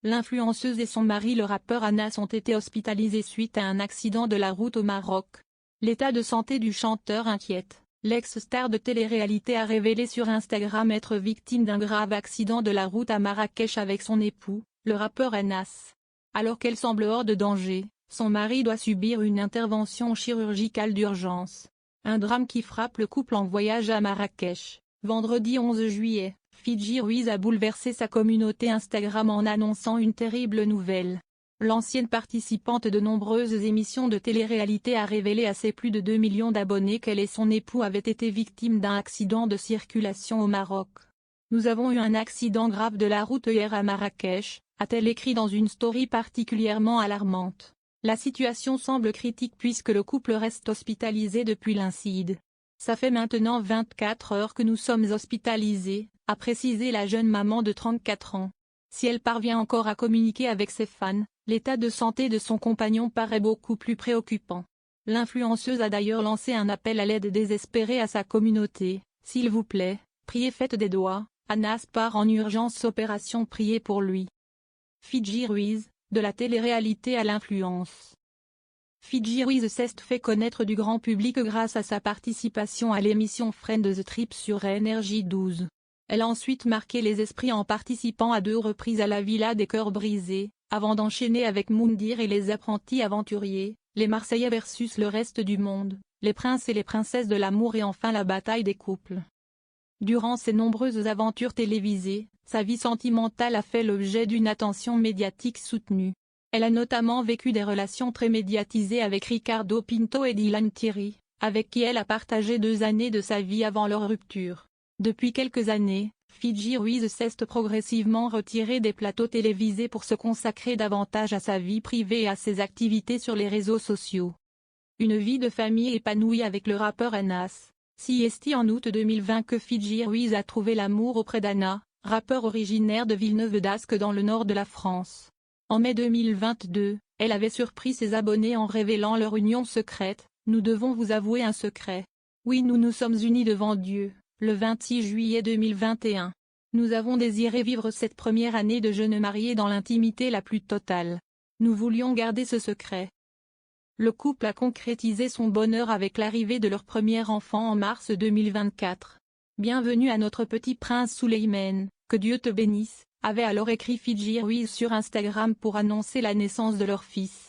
L'influenceuse et son mari le rappeur Anas ont été hospitalisés suite à un accident de la route au Maroc. L'état de santé du chanteur inquiète. L'ex-star de télé-réalité a révélé sur Instagram être victime d'un grave accident de la route à Marrakech avec son époux, le rappeur Anas. Alors qu'elle semble hors de danger, son mari doit subir une intervention chirurgicale d'urgence. Un drame qui frappe le couple en voyage à Marrakech. Vendredi 11 juillet, Fidji Ruiz a bouleversé sa communauté Instagram en annonçant une terrible nouvelle. L'ancienne participante de nombreuses émissions de télé-réalité a révélé à ses plus de 2 millions d'abonnés qu'elle et son époux avaient été victimes d'un accident de circulation au Maroc. « Nous avons eu un accident grave de la route hier à Marrakech », a-t-elle écrit dans une story particulièrement alarmante. La situation semble critique puisque le couple reste hospitalisé depuis l'incident. « Ça fait maintenant 24 heures que nous sommes hospitalisés », a précisé la jeune maman de 34 ans. Si elle parvient encore à communiquer avec ses fans, l'état de santé de son compagnon paraît beaucoup plus préoccupant. L'influenceuse a d'ailleurs lancé un appel à l'aide désespéré à sa communauté. « S'il vous plaît, priez, faites des doigts, Anas part en urgence, opération priez pour lui ». Fidji Ruiz, de la télé-réalité à l'influence. Fidji Ruiz s'est fait connaître du grand public grâce à sa participation à l'émission Friend the Trip sur Énergie 12. Elle a ensuite marqué les esprits en participant à 2 reprises à la Villa des Cœurs Brisés, avant d'enchaîner avec Moundir et les Apprentis Aventuriers, les Marseillais versus le reste du monde, les princes et les princesses de l'amour et enfin la bataille des couples. Durant ses nombreuses aventures télévisées, sa vie sentimentale a fait l'objet d'une attention médiatique soutenue. Elle a notamment vécu des relations très médiatisées avec Ricardo Pinto et Dylan Thierry, avec qui elle a partagé 2 années de sa vie avant leur rupture. Depuis quelques années, Fidji Ruiz s'est progressivement retirée des plateaux télévisés pour se consacrer davantage à sa vie privée et à ses activités sur les réseaux sociaux. Une vie de famille épanouie avec le rappeur Anas. Si est en août 2020 que Fidji Ruiz a trouvé l'amour auprès d'Anna, rappeur originaire de Villeneuve-d'Ascq dans le nord de la France. En mai 2022, elle avait surpris ses abonnés en révélant leur union secrète. « Nous devons vous avouer un secret. Oui, nous nous sommes unis devant Dieu. Le 26 juillet 2021. Nous avons désiré vivre cette première année de jeunes mariés dans l'intimité la plus totale. Nous voulions garder ce secret. » Le couple a concrétisé son bonheur avec l'arrivée de leur premier enfant en mars 2024. « Bienvenue à notre petit prince Souleymane, que Dieu te bénisse », avait alors écrit Fidji Ruiz sur Instagram pour annoncer la naissance de leur fils.